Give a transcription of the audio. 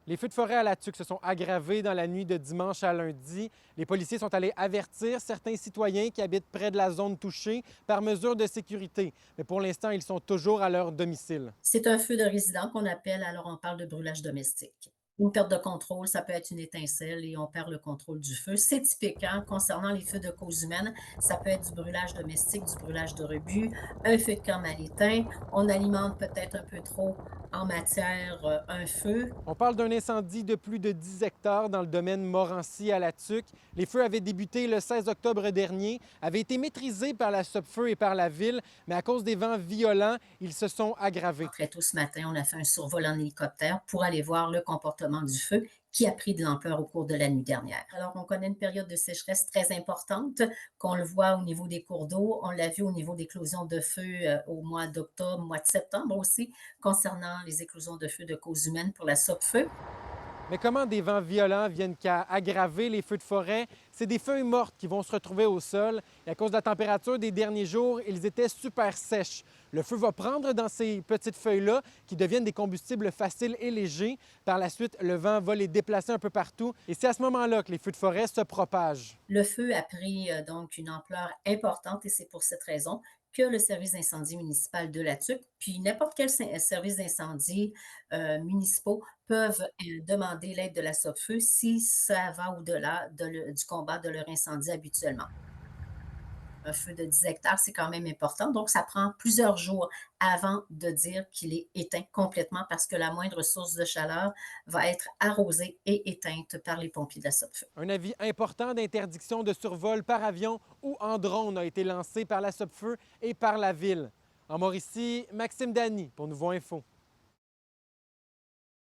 Les feux de forêt à La Tuque se sont aggravés dans la nuit de dimanche à lundi. Les policiers sont allés avertir certains citoyens qui habitent près de la zone touchée par mesure de sécurité. Mais pour l'instant, ils sont toujours à leur domicile. C'est un feu de résident qu'on appelle, alors on parle de brûlage domestique. Une perte de contrôle, ça peut être une étincelle et on perd le contrôle du feu. C'est typique, hein, concernant les feux de cause humaine. Ça peut être du brûlage domestique, du brûlage de rebut, un feu de camp mal éteint. On alimente peut-être un peu trop en matière un feu. On parle d'un incendie de plus de 10 hectares dans le domaine Morancy à La Tuque. Les feux avaient débuté le 16 octobre dernier, avaient été maîtrisés par la Sopfeu et par la ville, mais à cause des vents violents, ils se sont aggravés. Très tôt ce matin, on a fait un survol en hélicoptère pour aller voir le comportement du feu qui a pris de l'ampleur au cours de la nuit dernière. Alors, on connaît une période de sécheresse très importante, qu'on le voit au niveau des cours d'eau, on l'a vu au niveau d'éclosions de feu au mois d'octobre, mois de septembre aussi, concernant les éclosions de feu de cause humaine pour la SOPFEU. Mais comment des vents violents viennent qu'à aggraver les feux de forêt? C'est des feuilles mortes qui vont se retrouver au sol. Et à cause de la température des derniers jours, ils étaient super sèches. Le feu va prendre dans ces petites feuilles-là, qui deviennent des combustibles faciles et légers. Par la suite, le vent va les déplacer un peu partout. Et c'est à ce moment-là que les feux de forêt se propagent. Le feu a pris donc une ampleur importante et c'est pour cette raison que le service d'incendie municipal de la Tuque, puis n'importe quel service d'incendie municipaux peuvent demander l'aide de la SOPFEU si ça va au-delà du combat de leur incendie habituellement. Un feu de 10 hectares, c'est quand même important. Donc, ça prend plusieurs jours avant de dire qu'il est éteint complètement parce que la moindre source de chaleur va être arrosée et éteinte par les pompiers de la SOPFEU. Un avis important d'interdiction de survol par avion ou en drone a été lancé par la Sopfeu et par la ville. En Mauricie, Maxime Dany pour Nouveau Info.